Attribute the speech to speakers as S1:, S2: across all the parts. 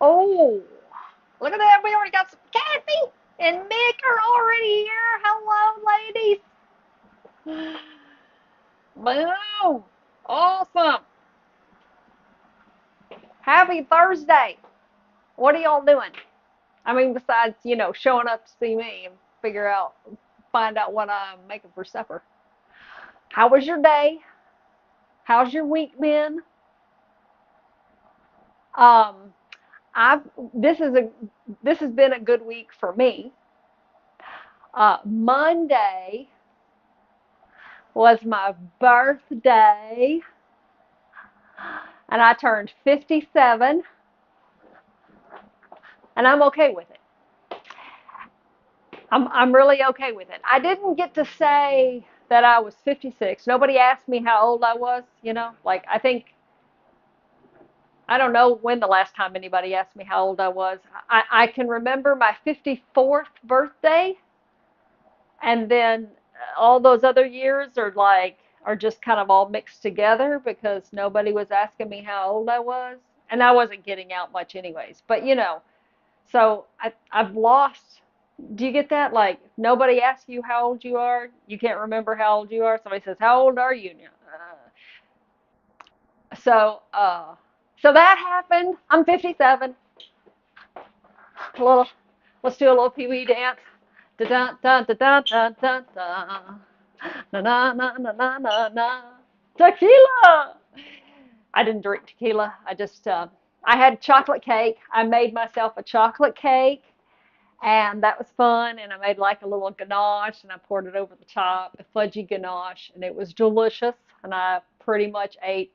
S1: Oh, look at that. We already got some Kathy and Mick are already here. Hello, ladies. Boom. Awesome. Happy Thursday. What are y'all doing? I mean, besides, showing up to see me and find out what I'm making for supper. How was your day? How's your week been? Um, I've this has been a good week for me. Monday was my birthday, and I turned 57, and I'm okay with it. I'm really okay with it. I didn't get to say that I was 56. Nobody asked me how old I was, Like I don't know when the last time anybody asked me how old I was. I can remember my 54th birthday, and then all those other years are just kind of all mixed together because nobody was asking me how old I was, and I wasn't getting out much anyways. But so I've lost. Do you get that? Like nobody asks you how old you are. You can't remember how old you are. Somebody says, "How old are you?" So so that happened. I'm 57. A little. Let's do a little Pee Wee dance. Da da da da da da da da. Na na na na na na na. Tequila. I didn't drink tequila. I had chocolate cake. I made myself a chocolate cake, and that was fun. And I made like a little ganache, and I poured it over the top, a fudgy ganache, and it was delicious. And I pretty much ate.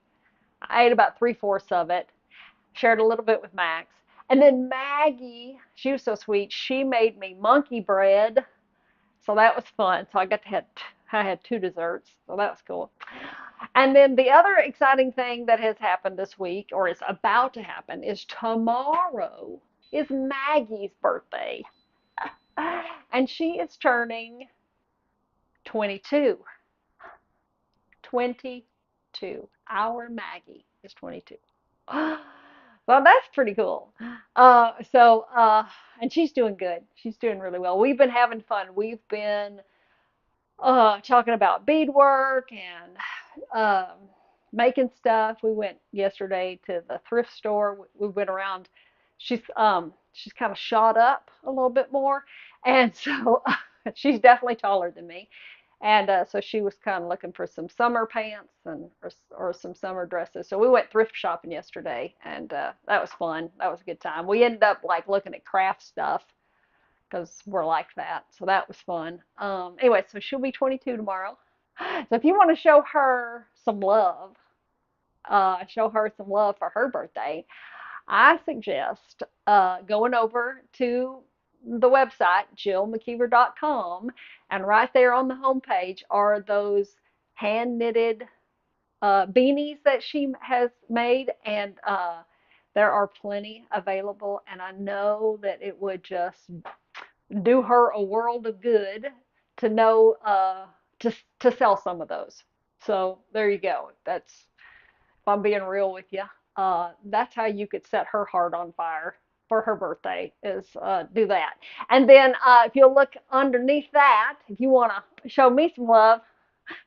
S1: I ate about three-fourths of it. Shared a little bit with Max, and then Maggie. She was so sweet. She made me monkey bread, so that was fun. So I had two desserts, so that was cool. And then the other exciting thing that has happened this week, or is about to happen, is tomorrow is Maggie's birthday. And she is turning 22. 22. Our Maggie is 22. Well, that's pretty cool. And she's doing good. She's doing really well. We've been having fun. We've been talking about beadwork and making stuff. We went yesterday to the thrift store. We went around. She's kind of shot up a little bit more, and so she's definitely taller than me. And so she was kind of looking for some summer pants or some summer dresses. So we went thrift shopping yesterday, and that was fun. That was a good time. We ended up like looking at craft stuff because we're like that. So that was fun. Anyway, so she'll be 22 tomorrow. So if you want to show her some love for her birthday, I suggest going over to the website, jillmckeever.com, and right there on the homepage are those hand knitted beanies that she has made, and there are plenty available. And I know that it would just do her a world of good to know to sell some of those. So there you go. That's if I'm being real with you. That's how you could set her heart on fire for her birthday is do that. And then if you'll look underneath that, if you want to show me some love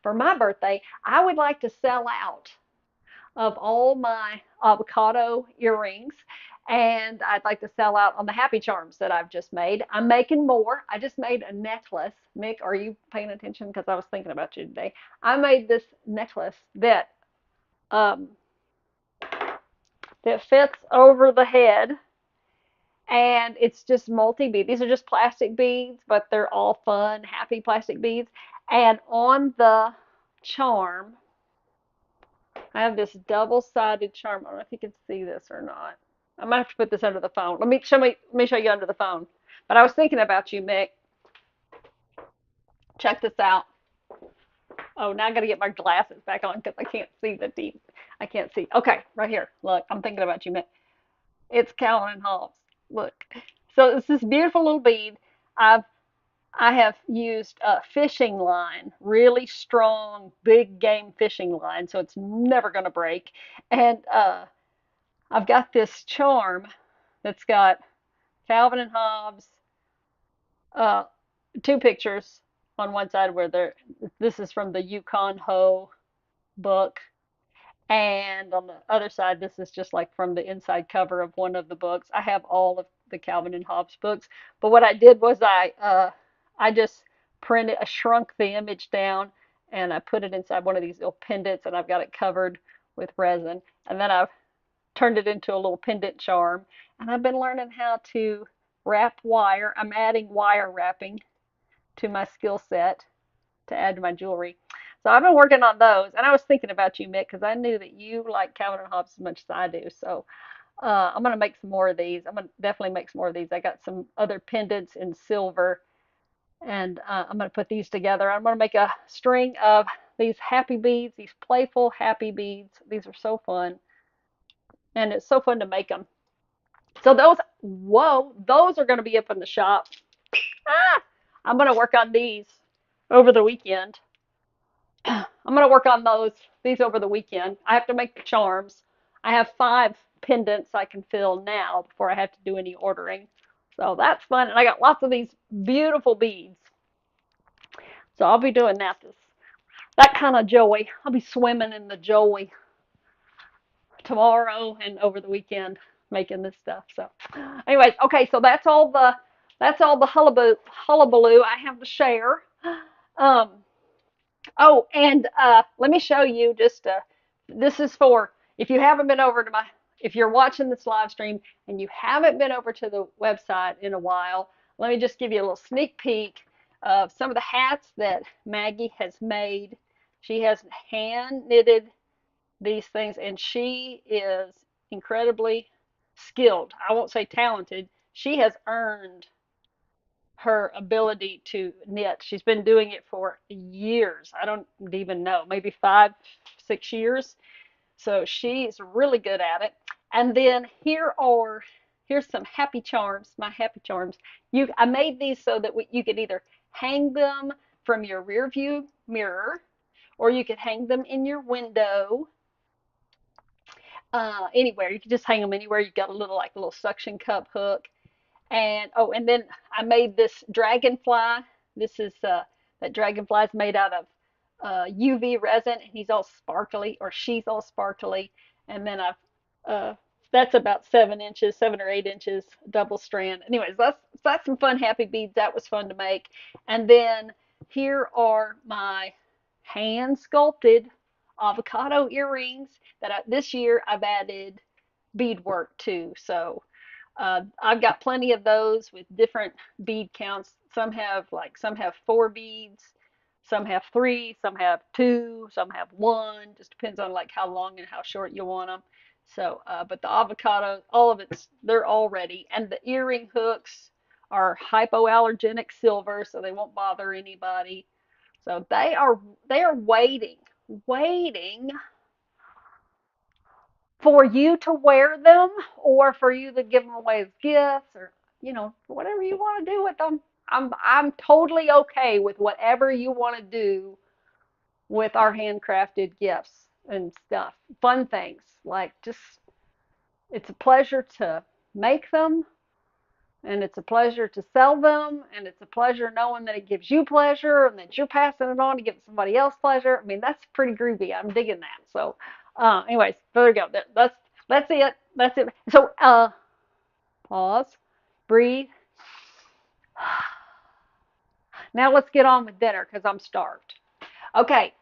S1: for my birthday, I would like to sell out of all my avocado earrings. And I'd like to sell out on the happy charms that I've just made. I'm making more. I just made a necklace. Mick, are you paying attention? Because I was thinking about you today. I made this necklace um, that fits over the head, and it's just multi bead. These are just plastic beads, but they're all fun, happy plastic beads. And on the charm, I have this double-sided charm. I don't know if you can see this or not. I might have to put this under the phone. Let me show you under the phone. But I was thinking about you, Mick. Check this out. Oh, now I got to get my glasses back on because I can't see the deep. I can't see. Okay, right here. Look, I'm thinking about you, Mick. It's Calvin and Hobbes. Look. So it's this beautiful little bead. I've I have used fishing line, really strong, big game fishing line, so it's never going to break. And I've got this charm that's got Calvin and Hobbes, uh, two pictures on one side where they're, this is from the Yukon Ho book. And on the other side, this is just like from the inside cover of one of the books. I have all of the Calvin and Hobbes books, but what I did was I just printed, I shrunk the image down, and I put it inside one of these little pendants, and I've got it covered with resin. And then I've turned it into a little pendant charm. And I've been learning how to wrap wire. I'm adding wire wrapping to my skill set to add to my jewelry. So I've been working on those, and I was thinking about you, Mick, because I knew that you like Calvin and Hobbes as much as I do. So I'm gonna make some more of these. I'm gonna definitely make some more of these. I got some other pendants in silver, and I'm gonna put these together. I'm gonna make a string of these happy beads, these playful happy beads. These are so fun, and it's so fun to make them. So those, whoa, those are gonna be up in the shop. Ah, I'm gonna work on these over the weekend. I'm gonna work on these over the weekend. I have to make the charms. I have 5 pendants I can fill now before I have to do any ordering. So that's fun. And I got lots of these beautiful beads. So I'll be doing that kind of joy. I'll be swimming in the joy tomorrow and over the weekend making this stuff. So anyways, okay, so that's all the hullabaloo I have to share. Um, Oh, and let me show you just this is for if you haven't been over to my if you're watching this live stream and you haven't been over to the website in a while, let me just give you a little sneak peek of some of the hats that Maggie has made. She has hand knitted these things, and she is incredibly skilled. I won't say talented. She has earned her ability to knit. She's been doing it for years. I don't even know, maybe 5, 6 years. So she's really good at it. And then here's some happy charms, my happy charms. I made these so that you could either hang them from your rear view mirror, or you could hang them in your window. Anywhere you can just hang them anywhere. You've got a little like a little suction cup hook. And oh, and then I made this dragonfly. This is that dragonfly is made out of UV resin, and he's all sparkly, or she's all sparkly. And then I've that's about 7 inches, 7 or 8 inches, double strand. Anyways, that's some fun happy beads. That was fun to make. And then here are my hand sculpted avocado earrings that this year I've added beadwork to. So I've got plenty of those with different bead counts. Some have 4 beads, some have 3, some have 2, some have 1. Just depends on like how long and how short you want them. So, but the avocado, all of they're all ready, and the earring hooks are hypoallergenic silver, so they won't bother anybody. So they are waiting for you to wear them, or for you to give them away as gifts, or whatever you want to do with them. I'm totally okay with whatever you want to do with our handcrafted gifts and stuff. Fun things, like, just it's a pleasure to make them, and it's a pleasure to sell them, and it's a pleasure knowing that it gives you pleasure and that you're passing it on to give somebody else pleasure. I mean, that's pretty groovy. I'm digging that. So, anyways, there we go. That's it. That's it. So, pause, breathe. Now let's get on with dinner because I'm starved. Okay,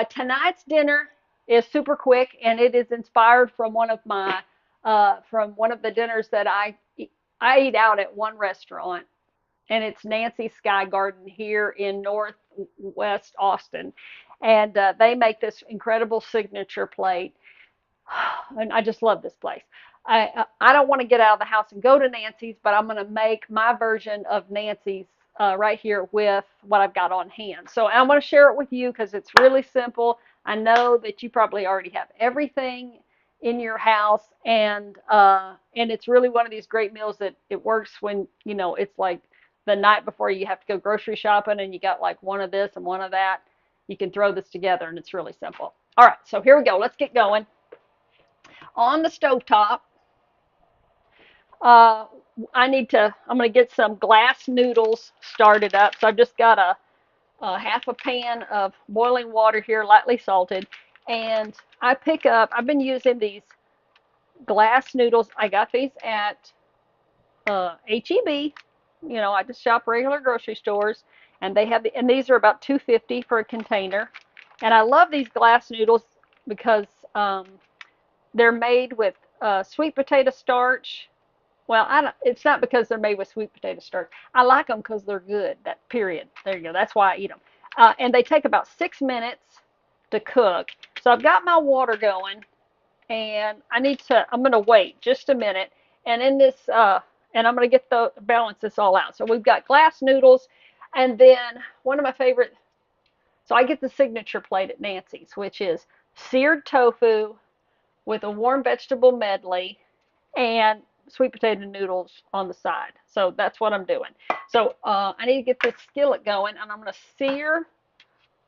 S1: tonight's dinner is super quick, and it is inspired from one of the dinners that I eat out at one restaurant, and it's Nancy Skygarden here in Northwest Austin, and they make this incredible signature plate, and I just love this place. I don't want to get out of the house and go to Nancy's, but I'm going to make my version of Nancy's right here with what I've got on hand. So I'm going to share it with you because it's really simple. I know that you probably already have everything in your house, and it's really one of these great meals that it works when it's like the night before you have to go grocery shopping and you got like one of this and one of that. You can throw this together, and it's really simple. All right, so here we go. Let's get going. On the stovetop, Uh, I'm going to get some glass noodles started up. So I've just got a half a pan of boiling water here, lightly salted. And I've been using these glass noodles. I got these at HEB. You know, I just shop regular grocery stores, and and these are about 250 for a container. And I love these glass noodles because they're made with sweet potato starch. Well, I don't, it's not because they're made with sweet potato starch. I like them because they're good. That period. There you go. That's why I eat them. And they take about 6 minutes to cook. So I've got my water going, and I'm going to wait just a minute. And in this, and I'm going to get the balance this all out. So we've got glass noodles, and then one of my favorite. So I get the signature plate at Nancy's, which is seared tofu with a warm vegetable medley and sweet potato noodles on the side. So that's what I'm doing. So I need to get this skillet going, and I'm going to sear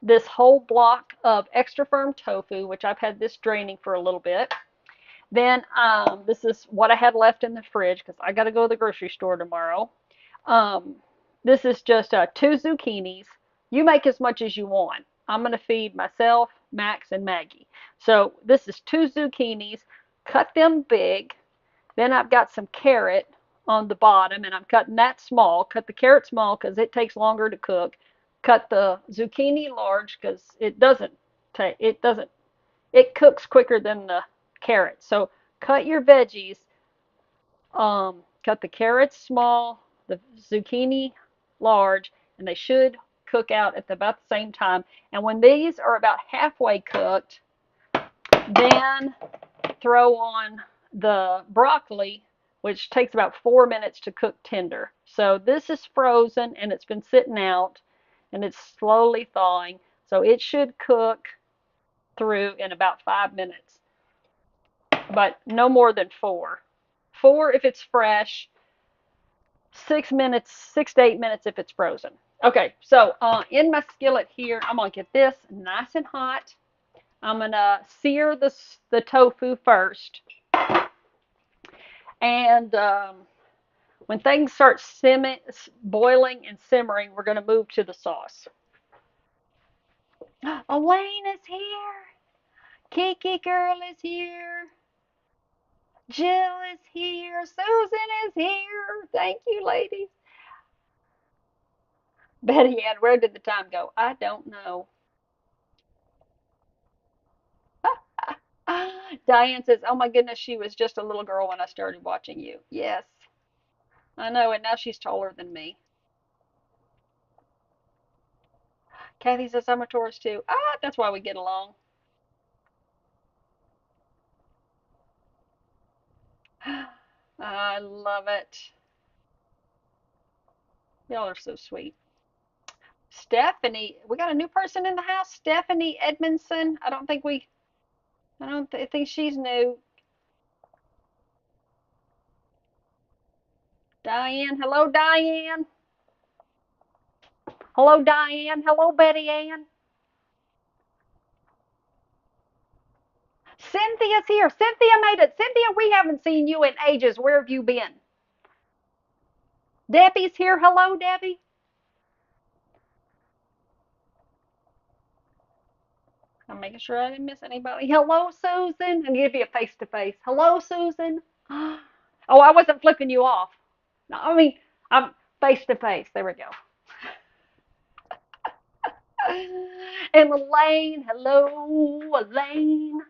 S1: this whole block of extra firm tofu, which I've had this draining for a little bit. Then this is what I had left in the fridge because I got to go to the grocery store tomorrow. Um, this is just 2 zucchinis. You make as much as you want. I'm going to feed myself, Max, and Maggie. So this is 2 zucchinis. Cut them big. Then I've got some carrot on the bottom, and I'm cutting that small. Cut the carrot small because it takes longer to cook. Cut the zucchini large because it cooks quicker than the carrots. So cut your veggies. Cut the carrots small, the zucchini large, and they should cook out at about the same time. And when these are about halfway cooked, then throw on the broccoli, which takes about 4 minutes to cook tender. So this is frozen and it's been sitting out and it's slowly thawing. So it should cook through in about 5 minutes, but no more than four. Four if it's fresh, 6 minutes, 6 to 8 minutes if it's frozen. Okay, so in my skillet here, I'm gonna get this nice and hot. I'm gonna sear the tofu first, and when things start boiling and simmering, we're gonna move to the sauce. Elaine is here. Kiki girl is here. Jill is here. Susan is here. Thank you, ladies. Betty Ann, where did the time go? I don't know. Diane says, "Oh my goodness, she was just a little girl when I started watching you." Yes, I know, and now she's taller than me. Kathy says, "I'm a Taurus too." Ah, that's why we get along. I love it. Y'all are so sweet. Stephanie, we got a new person in the house. Stephanie Edmondson. I don't think she's new. Diane, hello, Diane. Hello, Diane. Hello, Betty Ann. Cynthia's here. Cynthia made it. Cynthia, we haven't seen you in ages. Where have you been? Debbie's here. Hello, Debbie. I'm making sure I didn't miss anybody. Hello, Susan. I'm give you a face to face. Hello, Susan. Oh, I wasn't flipping you off. No, I mean, I'm face to face. There we go. And Elaine, hello, Elaine.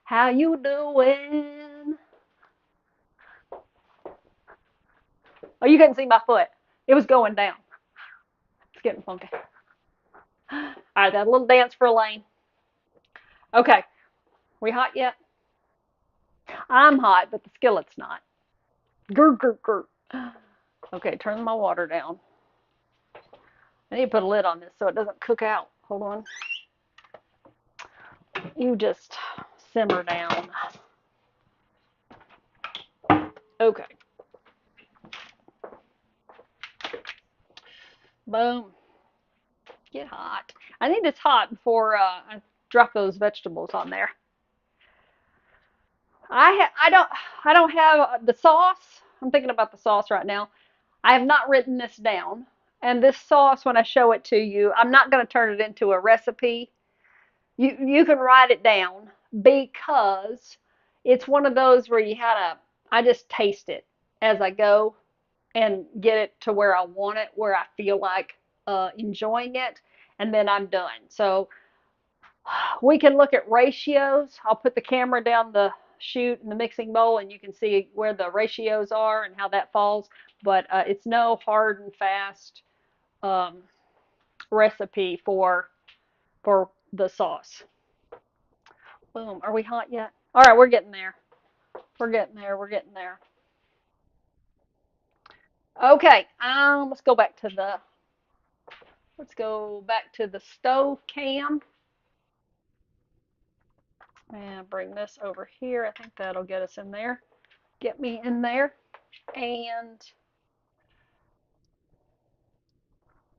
S1: How you doing? Oh, you couldn't see my foot. It was going down. It's getting funky. All right, that little dance for Elaine. Okay, we hot yet? I'm hot, but the skillet's not. Grr, grr, grr. Okay, turn my water down. I need to put a lid on this so it doesn't cook out. Hold on. You just simmer down. Okay. Boom. Get hot. I think it's hot before I drop those vegetables on there. I don't have the sauce. I'm thinking about the sauce right now. I have not written this down. And this sauce, when I show it to you, I'm not going to turn it into a recipe. You can write it down because it's one of those where you gotta, I just taste it as I go and get it to where I want it, where I feel like enjoying it, and then I'm done. So we can look at ratios. I'll put the camera down the chute in the mixing bowl and you can see where the ratios are and how that falls. But it's no hard and fast um, recipe for the sauce. Boom. Are we hot yet? All right, we're getting there. We're getting there. We're getting there. Okay. Let's go back to the stove cam and bring this over here. I think that'll get us in there. Get me in there. And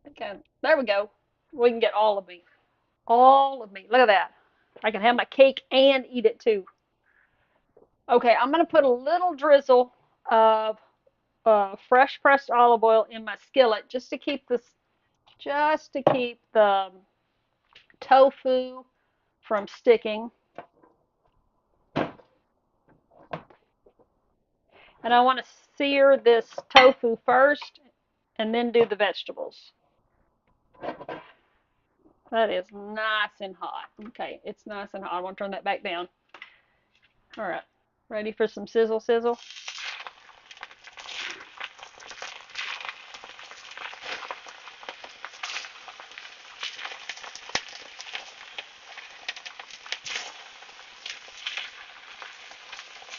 S1: okay, there we go. We can get all of me. All of me. Look at that. I can have my cake and eat it too. Okay, I'm gonna put a little drizzle of fresh pressed olive oil in my skillet just to keep the tofu from sticking. And I want to sear this tofu first and then do the vegetables. That is nice and hot. Okay, it's nice and hot. I want to turn that back down. All right, ready for some sizzle sizzle?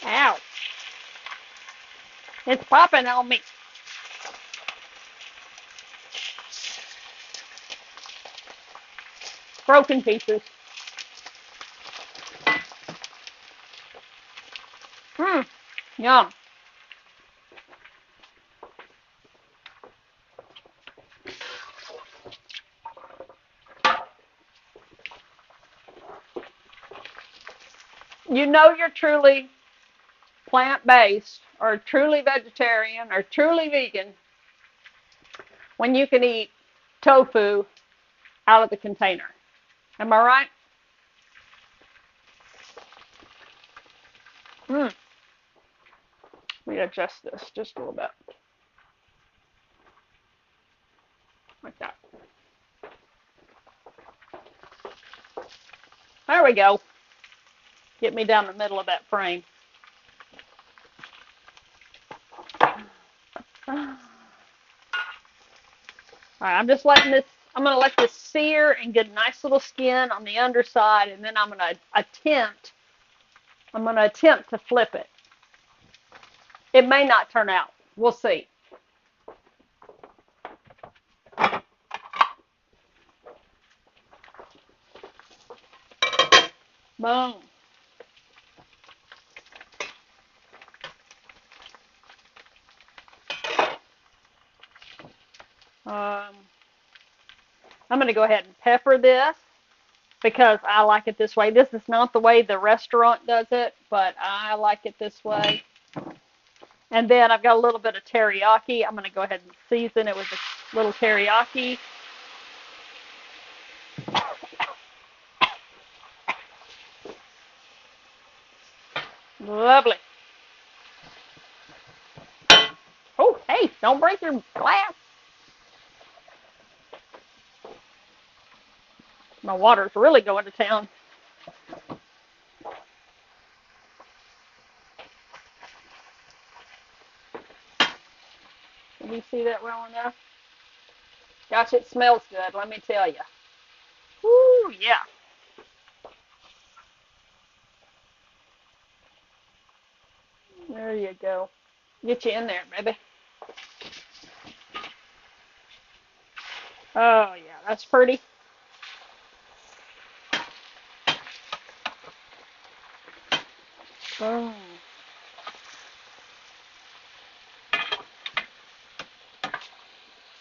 S1: Ow! It's popping on me. Broken pieces. Mmm, yum. You know you're truly plant-based or truly vegetarian or truly vegan when you can eat tofu out of the container. Am I right? Let me adjust this just a little bit. Like that. There we go. Get me down the middle of that frame. All right, I'm just letting this, I'm going to let this sear and get a nice little skin on the underside, and then I'm going to attempt to flip it. It may not turn out. We'll see. Boom. I'm going to go ahead and pepper this because I like it this way. This is not the way the restaurant does it, but I like it this way. And then I've got a little bit of teriyaki. I'm going to go ahead and season it with a little teriyaki. Lovely. Oh, hey, don't break your glass. My water's really going to town. Can you see that well enough? Gosh, it smells good, let me tell you. Woo, yeah. There you go. Get you in there, baby. Oh, yeah, that's pretty. Boom.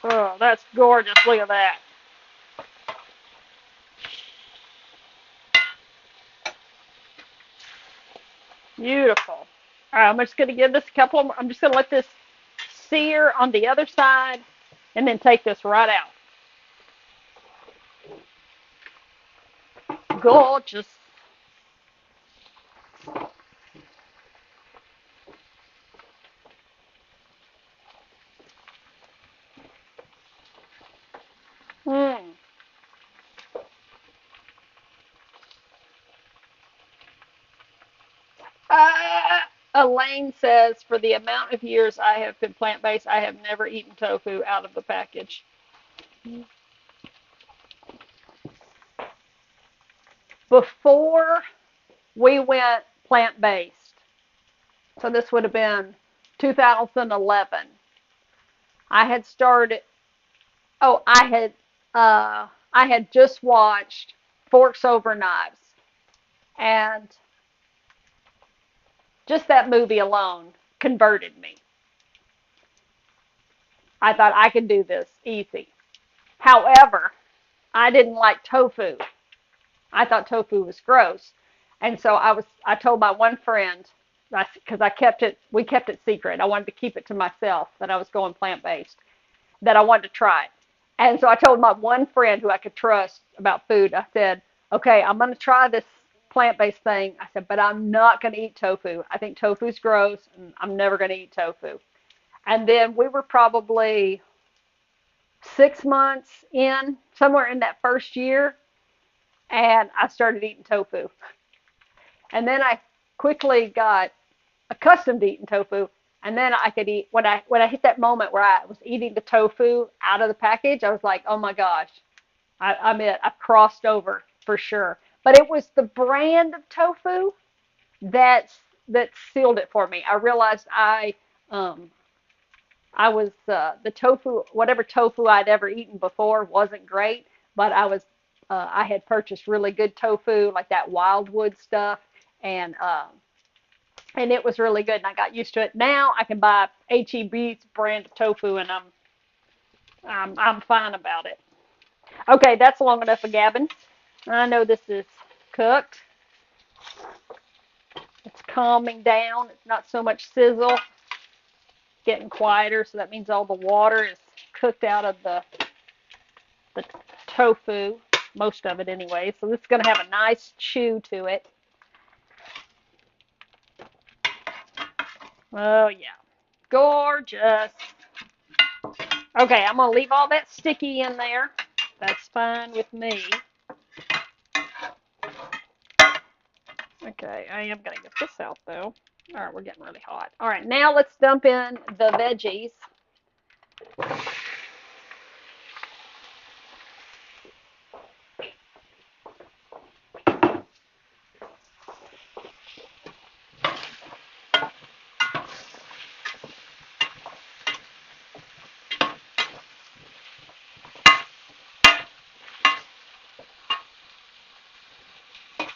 S1: Oh, that's gorgeous. Look at that. Beautiful. All right, I'm just going to give this a couple of, I'm just going to let this sear on the other side and then take this right out. Gorgeous. Mm. Elaine says, for the amount of years I have been plant-based, I have never eaten tofu out of the package. Before we went plant-based, so this would have been 2011, I had started, oh, I had just watched Forks Over Knives, and just that movie alone converted me. I thought I could do this easy. However, I didn't like tofu. I thought tofu was gross. And so I told my one friend, because we kept it secret. I wanted to keep it to myself that I was going plant based, that I wanted to try it. And so I told my one friend who I could trust about food, I said, okay, I'm going to try this plant based thing. I said, but I'm not going to eat tofu. I think tofu's gross and I'm never going to eat tofu. And then we were probably 6 months in, somewhere in that first year, and I started eating tofu. And then I quickly got accustomed to eating tofu. And then I could eat when I hit that moment where I was eating the tofu out of the package. I was like, oh my gosh, I'm it. I've crossed over for sure. But it was the brand of tofu that sealed it for me. I realized um, I was the tofu, whatever tofu I'd ever eaten before wasn't great, but I had purchased really good tofu, like that wildwood stuff, and and it was really good, and I got used to it. Now I can buy HEB's brand of tofu, and I'm fine about it. Okay, that's long enough of gabbing. I know this is cooked. It's calming down. It's not so much sizzle. It's getting quieter, so that means all the water is cooked out of the tofu, most of it anyway. So this is going to have a nice chew to it. Oh yeah, gorgeous. Okay, I'm going to leave all that sticky in there. That's fine with me. Okay, I am going to get this out though. All right, we're getting really hot. All right, now let's dump in the veggies.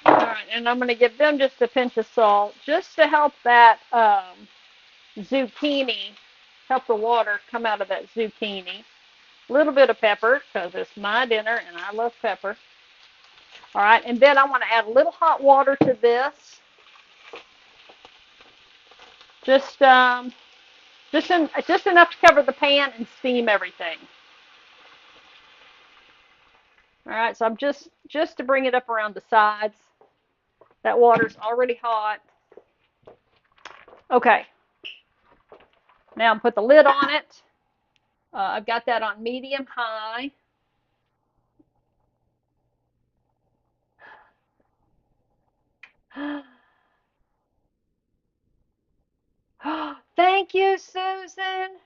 S1: All right, and I'm going to give them just a pinch of salt just to help that zucchini, help the water come out of that zucchini. A little bit of pepper because it's my dinner and I love pepper. All right, and then I want to add a little hot water to this. Just just enough to cover the pan and steam everything. All right, so I'm just to bring it up around the sides. That water's already hot. Okay, now I'm put the lid on it. I've got that on medium high. Thank you, Susan.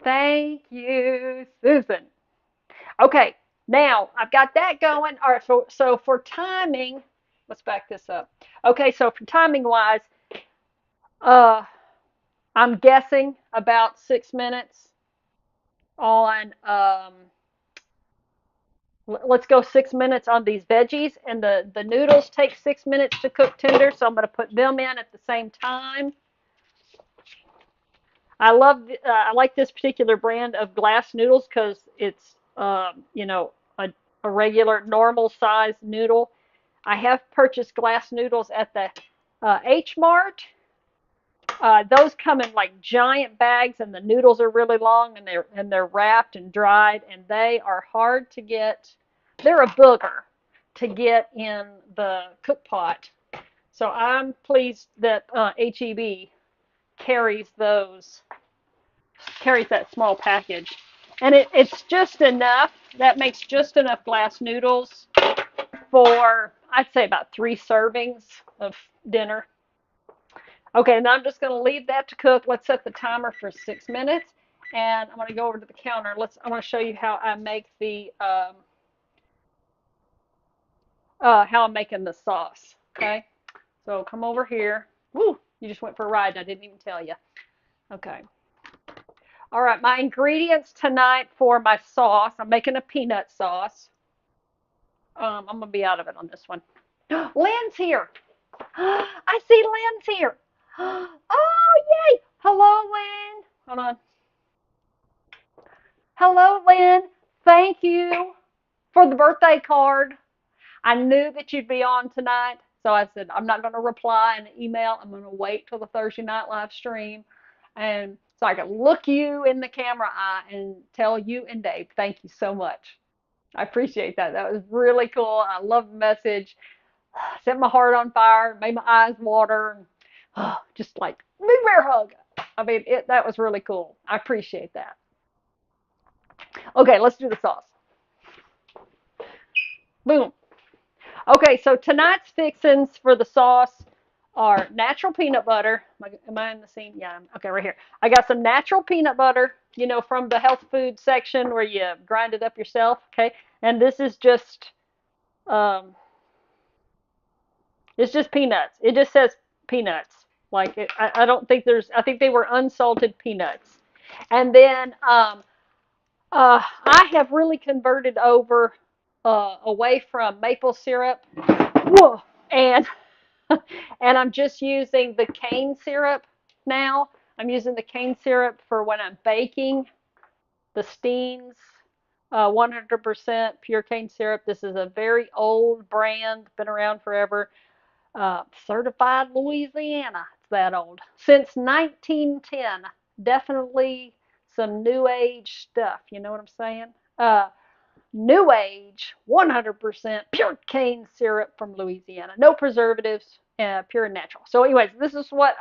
S1: Thank you, Susan. Okay, now I've got that going. All right, so for timing, let's back this up. Okay, so for timing wise, uh, I'm guessing about 6 minutes on, let's go 6 minutes on these veggies, and the noodles take 6 minutes to cook tender, so I'm going to put them in at the same time. I like this particular brand of glass noodles because it's, a regular normal size noodle. I have purchased glass noodles at the H Mart. Those come in like giant bags, and the noodles are really long, and they're wrapped and dried, and they are hard to get. They're a booger to get in the cook pot. So I'm pleased that HEB carries those carries that small package, and it's just enough. That makes just enough glass noodles for I'd say about 3 servings of dinner. Okay, now I'm just going to leave that to cook. Let's set the timer for 6 minutes, and I'm going to go over to the counter. I want to show you how I'm making the sauce. Okay, so come over here. Woo, you just went for a ride. I didn't even tell you. Okay. All right, my ingredients tonight for my sauce. I'm making a peanut sauce. I'm gonna be out of it on this one. Lynn's here. I see Lynn's here. Oh, yay! Hello, Lynn. Hold on. Hello, Lynn. Thank you for the birthday card. I knew that you'd be on tonight, so I said I'm not going to reply in an email. I'm going to wait till the Thursday night live stream, and so I can look you in the camera eye and tell you and Dave, thank you so much. I appreciate that. That was really cool. I love the message. Set my heart on fire, made my eyes water, and just like big bear hug. I mean, that was really cool. I appreciate that. Okay, let's do the sauce. Boom. Okay, so tonight's fixings for the sauce are natural peanut butter. Am I in the scene? Yeah. Okay, right here. I got some natural peanut butter, from the health food section where you grind it up yourself. Okay, and this is um, it's just peanuts. It just says peanuts. Like I don't think I think they were unsalted peanuts. And then I have really converted over away from maple syrup. Whoa, and and I'm just using the cane syrup now. I'm using the cane syrup for when I'm baking the steams. 100% pure cane syrup. This is a very old brand, been around forever. Certified Louisiana. It's that old. Since 1910. Definitely some new age stuff. You know what I'm saying? New age, 100% pure cane syrup from Louisiana. No preservatives, pure and natural. So, anyways, this is what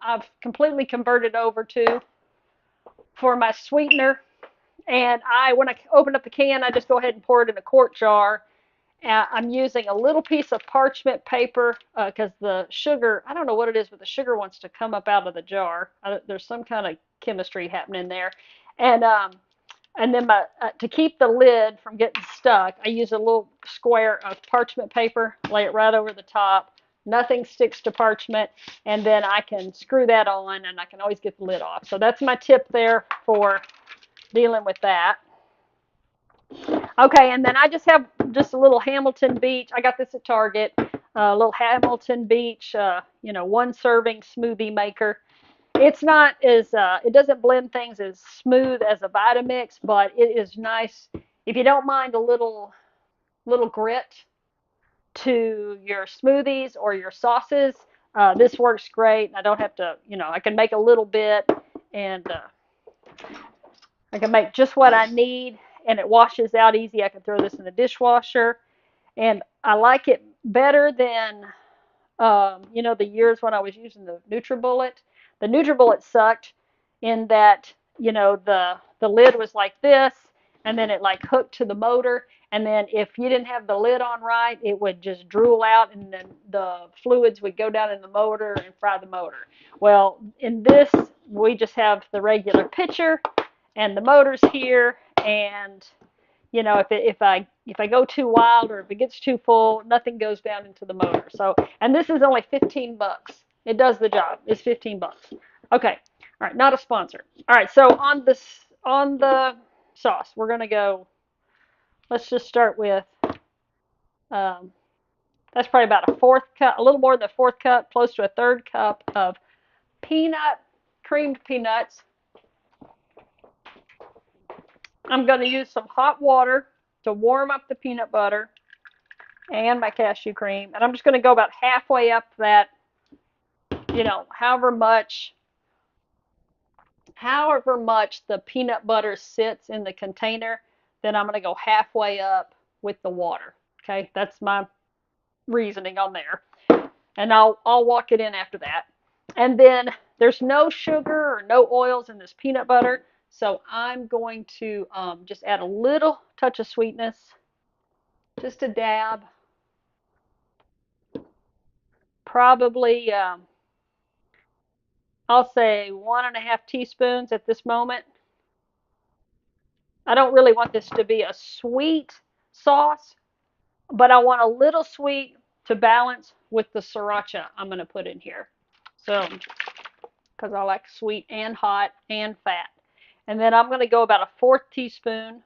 S1: I've completely converted over to for my sweetener. And when I open up the can, I just go ahead and pour it in a quart jar. I'm using a little piece of parchment paper because the sugar, I don't know what it is, but the sugar wants to come up out of the jar. There's some kind of chemistry happening there. And then to keep the lid from getting stuck, I use a little square of parchment paper, lay it right over the top. Nothing sticks to parchment, and then I can screw that on, and I can always get the lid off. So that's my tip there for dealing with that. Okay, and then I just have just a little Hamilton Beach. I got this at Target. A little Hamilton Beach, 1 serving smoothie maker. It's not it doesn't blend things as smooth as a Vitamix, but it is nice if you don't mind a little grit to your smoothies or your sauces. This works great. I don't have to, I can make a little bit, and I can make just what I need, and it washes out easy. I can throw this in the dishwasher, and I like it better than the years when I was using the NutriBullet. The NutriBullet sucked in that, the lid was like this, and then it like hooked to the motor, and then if you didn't have the lid on right, it would just drool out, and then the fluids would go down in the motor and fry the motor. Well, in this, we just have the regular pitcher, and the motor's here, and if I go too wild or if it gets too full, nothing goes down into the motor. So, and this is only 15 bucks. It does the job. It's 15 bucks. Okay. All right. Not a sponsor. All right. So on the sauce, we're gonna go. Let's just start with. Um, that's probably about a fourth cup, a little more than a fourth cup, close to a third cup of creamed peanuts. I'm going to use some hot water to warm up the peanut butter and my cashew cream. And I'm just going to go about halfway up that you know, however much the peanut butter sits in the container, then I'm going to go halfway up with the water. Okay, that's my reasoning on there. And I'll walk it in after that. And then there's no sugar or no oils in this peanut butter, so I'm going to just add a little touch of sweetness, just a dab, probably I'll say 1.5 teaspoons at this moment. I don't really want this to be a sweet sauce, but I want a little sweet to balance with the sriracha I'm going to put in here. So, because I like sweet and hot and fat. And then I'm going to go about a 1/4 teaspoon.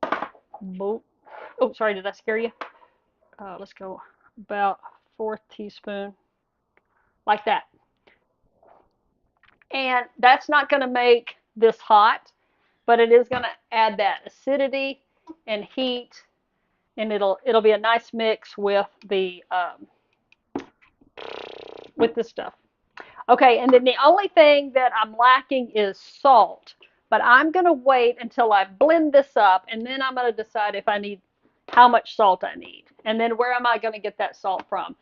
S1: Oh, sorry, did I scare you? Let's go about 1/4 teaspoon, like that. And that's not going to make this hot, but it is going to add that acidity and heat, and it'll be a nice mix with the stuff. Okay, and then the only thing that I'm lacking is salt, but I'm going to wait until I blend this up, and then I'm going to decide if I need how much salt I need, and then where am I going to get that salt from?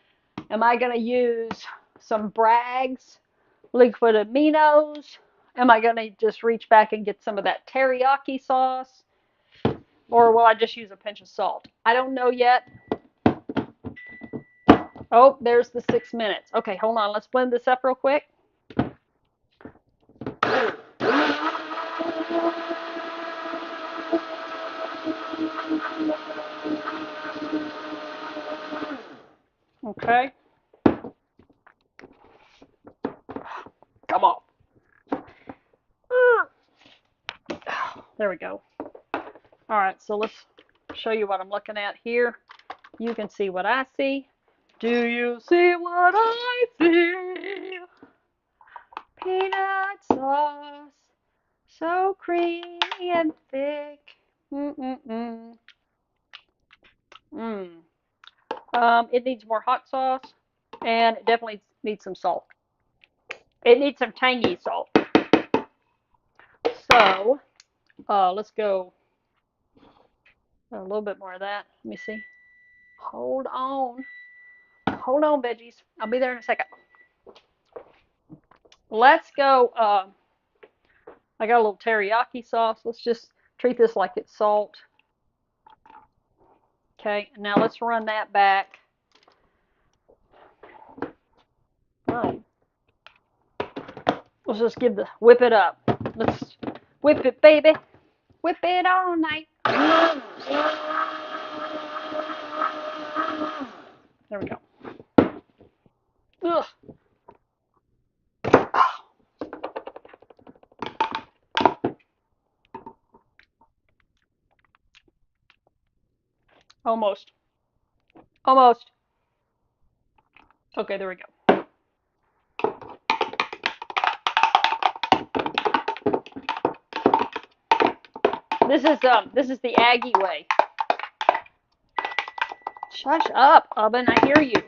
S1: Am I going to use some Bragg's liquid aminos? Am I going to just reach back and get some of that teriyaki sauce? Or will I just use a pinch of salt? I don't know yet. Oh, there's the 6 minutes. Okay, hold on. Let's blend this up real quick. Okay. Come on. There we go. All right, so let's show you what I'm looking at here. You can see what I see. Do you see what I see? Peanut sauce, so creamy and thick. Mm-mm-mm. Mm. It needs more hot sauce, and it definitely needs some salt. It needs some tangy salt. So, let's go a little bit more of that. Let me see. Hold on. Hold on, veggies. I'll be there in a second. Let's go. I got a little teriyaki sauce. Let's just treat this like it's salt. Okay, now let's run that back. Right. Let's just whip it up. Let's whip it, baby. Whip it all night. There we go. Ugh. Almost. Almost. Okay, there we go. This is the Aggie way. Shush up, oven. I hear you.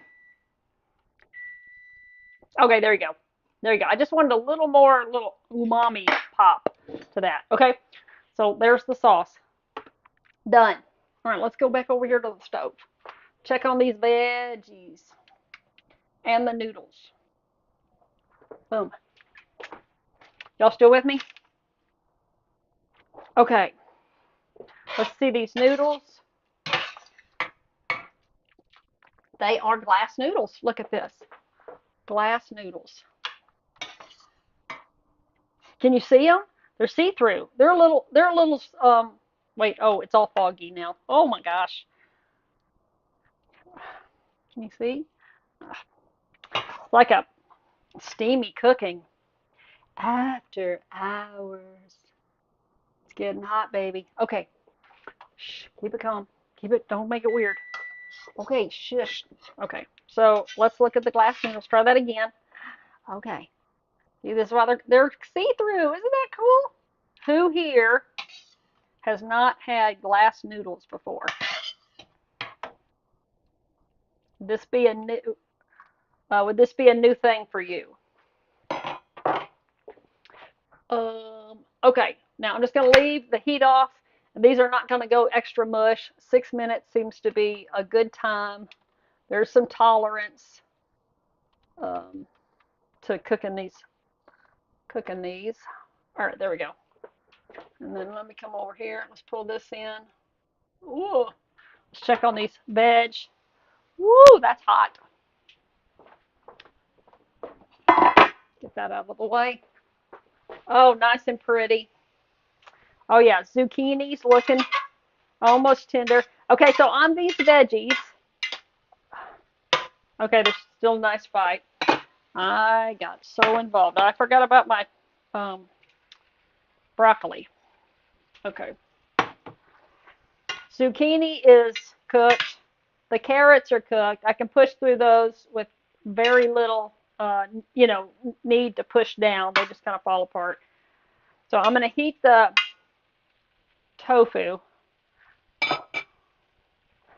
S1: Okay, there you go. There you go. I just wanted a little more little umami pop to that. Okay, so there's the sauce. Done. All right, let's go back over here to the stove. Check on these veggies and the noodles. Boom. Y'all still with me? Okay. Let's see these noodles. They are glass noodles. Look at this. Glass noodles. Can you see them? They're see-through. They're a little, wait, oh, it's all foggy now. Oh my gosh. Can you see? Like a steamy cooking. After hours. It's getting hot, baby. Okay. Shh, keep it calm. Keep it, don't make it weird. Okay, shush. Okay, so let's look at the glass noodles. Try that again. Okay. See, this is why they're see-through. Isn't that cool? Who here has not had glass noodles before? This be a new. Would this be a new thing for you? Okay, now I'm just going to leave the heat off. These are not going to go extra mush. 6 minutes seems to be a good time. There's some tolerance um, to cooking these. All right, there we go. And then let me come over here. Let's pull this in. Ooh, let's check on these veg. Woo, that's hot. Get that out of the way. Oh, nice and pretty. Oh yeah, zucchini's looking almost tender. Okay, so on these veggies, okay, there's still a nice fight. I got so involved. I forgot about my um, broccoli. Okay. Zucchini is cooked. The carrots are cooked. I can push through those with very little, need to push down. They just kind of fall apart. So I'm going to heat the tofu.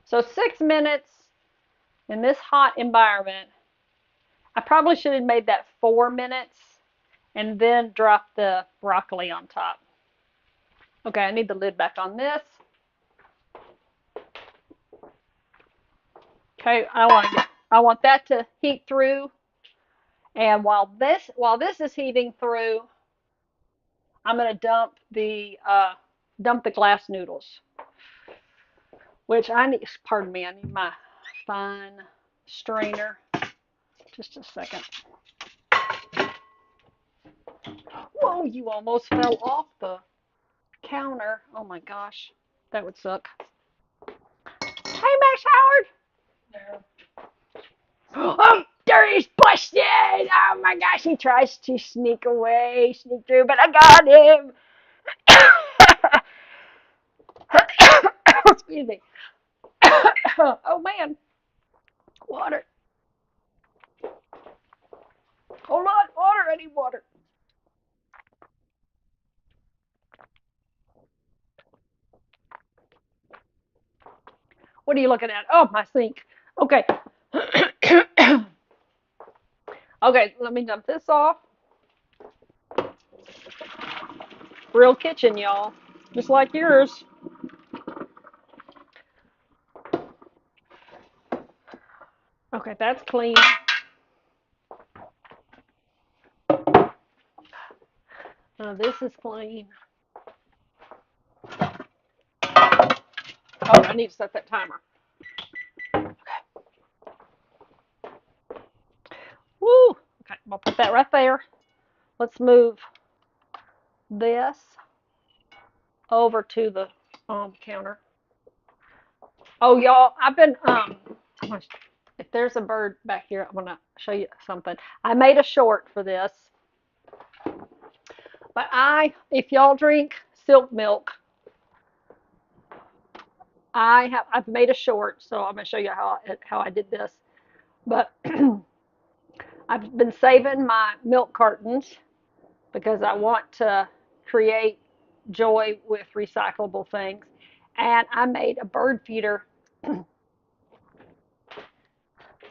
S1: So 6 minutes in this hot environment. I probably should have made that 4 minutes and then drop the broccoli on top. Okay, I need the lid back on this. Okay, I want that to heat through, and while this is heating through, I'm going to dump the glass noodles, which I need. Pardon me, I need my fine strainer. Just a second. Whoa, you almost fell off the counter. Oh my gosh, that would suck. Hey, Max Howard. Oh, there he's busted! Oh my gosh, he tries to sneak away, sneak through, but I got him. Excuse me. Oh man, water. Hold on, water. I need water. What are you looking at? Oh, my sink. Okay. Okay, let me dump this off. Real kitchen, y'all. Just like yours. Okay, that's clean. This is clean. Oh, I need to set that timer. Okay. Woo! Okay, I'll put that right there. Let's move this over to the counter. Oh, y'all, I've been if there's a bird back here, I'm gonna show you something. I made a short for this, but if y'all drink silk milk, I've made a short, so I'm gonna show you how I did this. But I've been saving my milk cartons because I want to create joy with recyclable things, and I made a bird feeder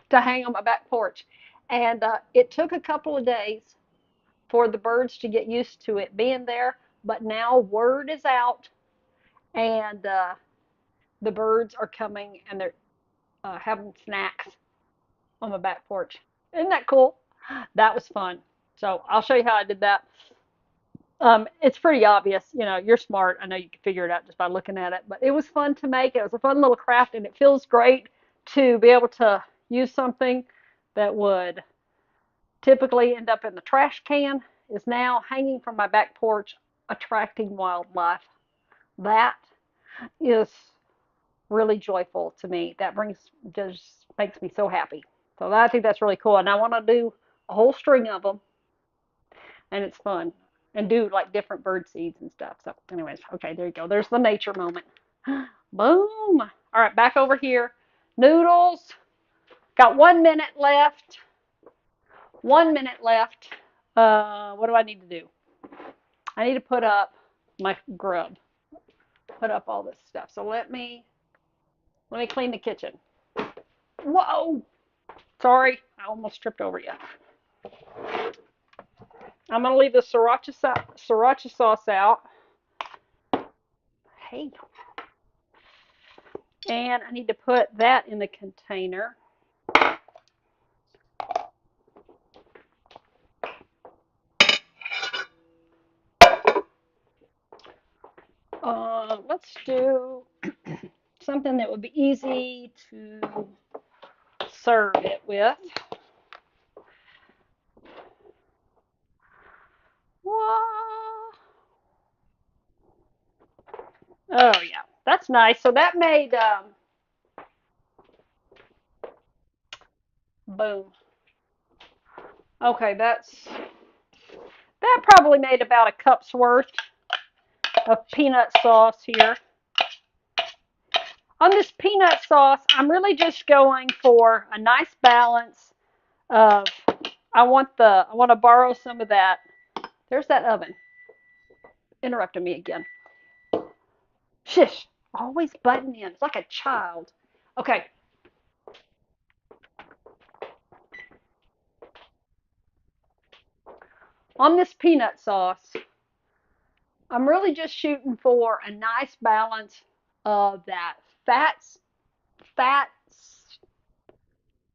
S1: to hang on my back porch, and it took a couple of days for the birds to get used to it being there, but now word is out, and the birds are coming and they're having snacks on my back porch. Isn't that cool? That was fun. So I'll show you how I did that. It's pretty obvious, you're smart. I know you can figure it out just by looking at it, but it was fun to make. It was a fun little craft, and it feels great to be able to use something that would typically end up in the trash can is now hanging from my back porch, attracting wildlife. That is really joyful to me. That just makes me so happy. So I think that's really cool, and I want to do a whole string of them, and it's fun, and do like different bird seeds and stuff. So, anyways, okay, there you go. There's the nature moment. Boom. All right, back over here. Noodles. Got 1 minute left. 1 minute left. What do I need to do? I need to put up my grub. Put up all this stuff. So let me clean the kitchen. Whoa!
S2: Sorry, I almost tripped over you. I'm going to leave the sriracha sauce out. Hey. And I need to put that in the container. Let's do something that would be easy to serve it with. Oh yeah, that's nice. So that made boom. Okay, that probably made about a cup's worth of peanut sauce here. On this peanut sauce, I'm really just going for a nice balance of I want to borrow some of that. There's that oven. Interrupting me again. Shish, always butting in. It's like a child. Okay. On this peanut sauce, I'm really just shooting for a nice balance of that fat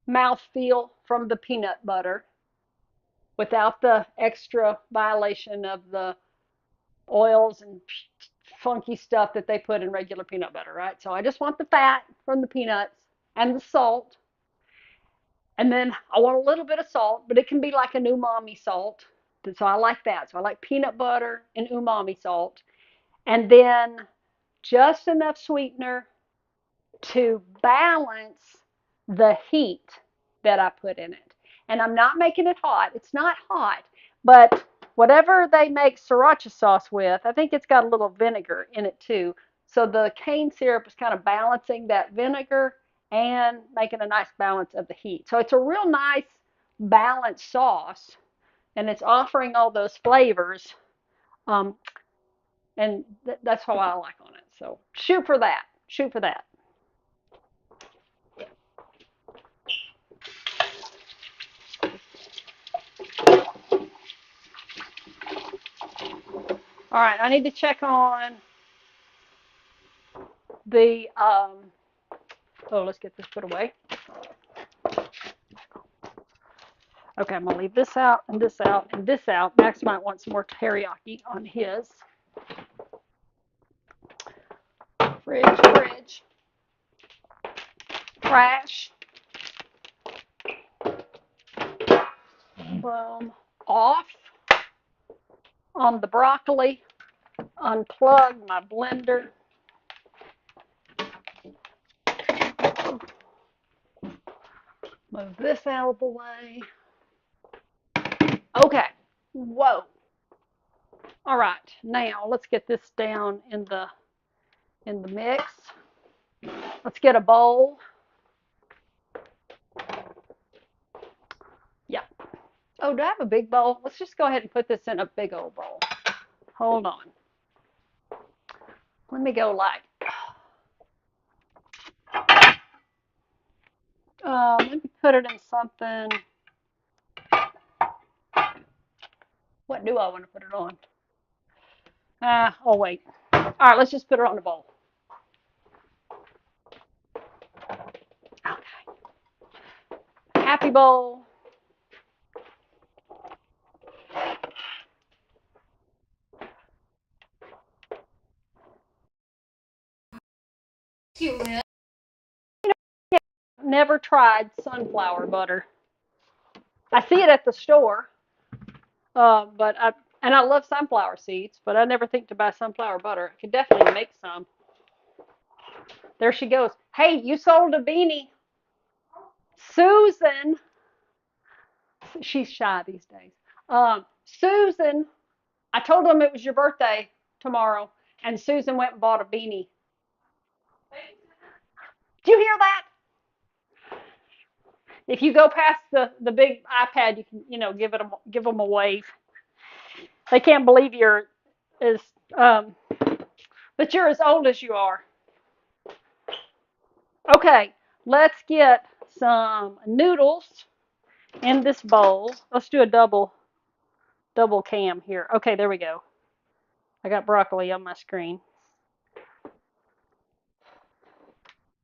S2: mouthfeel from the peanut butter without the extra violation of the oils and funky stuff that they put in regular peanut butter, right? So I just want the fat from the peanuts and the salt. And then I want a little bit of salt, but it can be like an umami salt. So I like that. So I like peanut butter and umami salt. And then just enough sweetener to balance the heat that I put in it. And I'm not making it hot. It's not hot, but whatever they make sriracha sauce with, I think it's got a little vinegar in it too. So the cane syrup is kind of balancing that vinegar and making a nice balance of the heat. So it's a real nice balanced sauce, and it's offering all those flavors. Um, and that's how I like on it. So shoot for that. Shoot for that. All right, I need to check on the, oh, let's get this put away. Okay, I'm going to leave this out and this out and this out. Max might want some more teriyaki on his. Fridge. Trash. Boom. Off on the broccoli. Unplug my blender. Move this out of the way. Okay. Whoa. All right. Now let's get this down in the mix. Let's get a bowl. Yeah. Oh, do I have a big bowl? Let's just go ahead and put this in a big old bowl. Hold on. Let me go like, let me put it in something. What do I want to put it on? Oh, wait. All right, let's just put it on the bowl. Okay. Happy bowl. Never tried sunflower butter. I see it at the store, but I love sunflower seeds, but I never think to buy sunflower butter. I could definitely make some. There she goes. Hey, you sold a beanie. Susan, she's shy these days. Susan, I told them it was your birthday tomorrow, and Susan went and bought a beanie. Did you hear that? If you go past the big iPad, you can give them a wave. They can't believe you're as that you're as old as you are. Okay, let's get some noodles in this bowl. Let's do a double cam here. Okay, there we go. I got broccoli on my screen.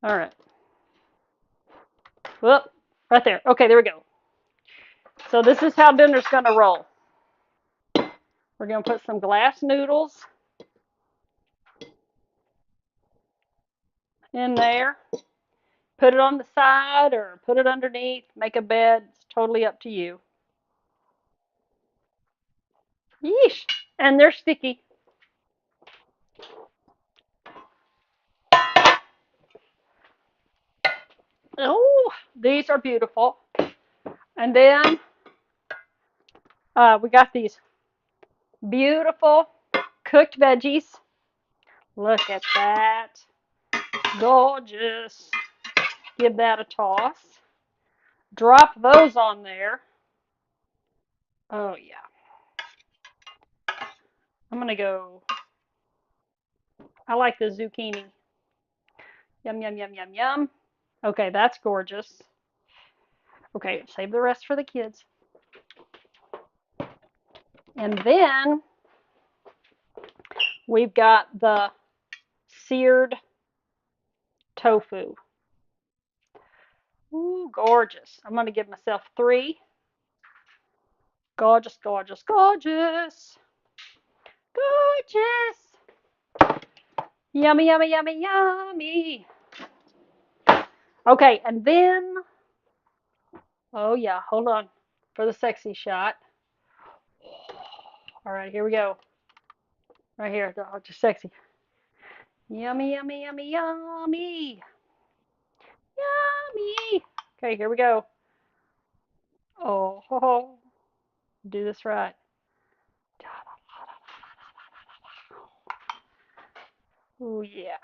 S2: All right. Whoop, right there. Okay, there we go. So this is how dinner's going to roll. We're going to put some glass noodles in there. Put it on the side or put it underneath. Make a bed. It's totally up to you. Yeesh. And they're sticky. Oh, these are beautiful. And then we got these beautiful cooked veggies. Look at that. Gorgeous. Give that a toss. Drop those on there. Oh, yeah. I'm going to go. I like the zucchini. Yum, yum, yum, yum, yum. Okay, that's gorgeous. Okay, save the rest for the kids. And then we've got the seared tofu. Ooh, gorgeous. I'm going to give myself 3. Gorgeous, gorgeous, gorgeous. Gorgeous. Yummy, yummy, yummy, yummy. Okay, and then, oh yeah, hold on for the sexy shot. All right, here we go. Right here, just sexy. Yummy, yummy, yummy, yummy. Yummy. Okay, here we go. Oh, ho, ho. Do this right. Oh, yeah.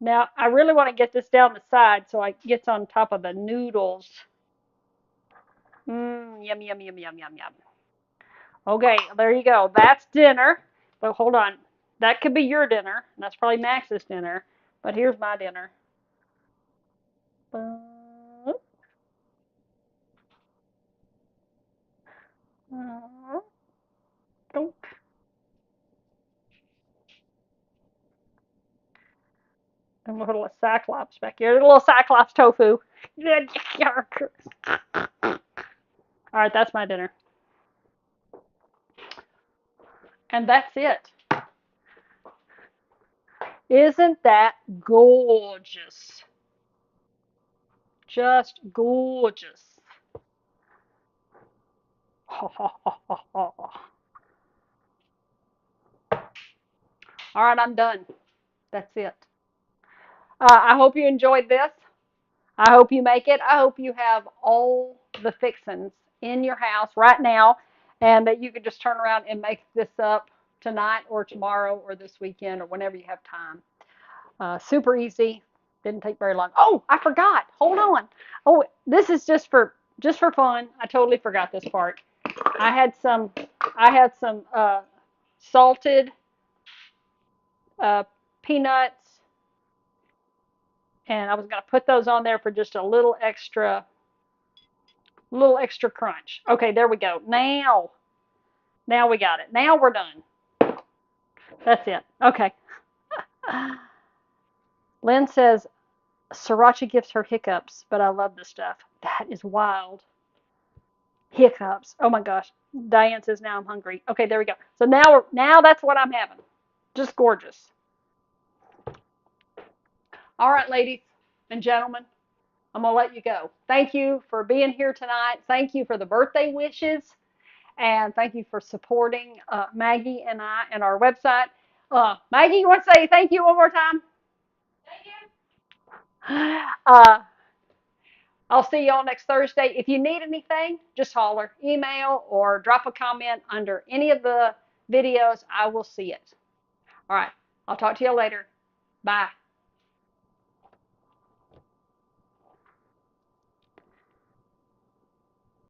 S2: Now, I really want to get this down the side so it gets on top of the noodles. Yum, yum, yum, yum, yum, yum. Okay, there you go. That's dinner. But hold on. That could be your dinner. And that's probably Max's dinner. But here's my dinner. Oh. And a little cyclops back here. A little cyclops tofu. All right, that's my dinner. And that's it. Isn't that gorgeous? Just gorgeous. All right, I'm done. That's it. I hope you enjoyed this. I hope you make it. I hope you have all the fixings in your house right now and that you can just turn around and make this up tonight or tomorrow or this weekend or whenever you have time. Super easy. Didn't take very long. Oh, I forgot. Hold on. Oh, this is just for fun. I totally forgot this part. I had some salted uh, peanuts, and I was going to put those on there for just a little extra crunch. Okay, there we go. Now we got it. Now we're done. That's it. Okay. Lynn says sriracha gives her hiccups, but I love this stuff. That is wild. Hiccups. Oh my gosh. Diane says now I'm hungry. Okay, there we go. So now that's what I'm having. Just gorgeous. All right, ladies and gentlemen, I'm going to let you go. Thank you for being here tonight. Thank you for the birthday wishes. And thank you for supporting Maggie and I and our website. Maggie, you want to say thank you one more time? Thank you. I'll see y'all next Thursday. If you need anything, just holler, email, or drop a comment under any of the videos. I will see it. All right. I'll talk to you later. Bye.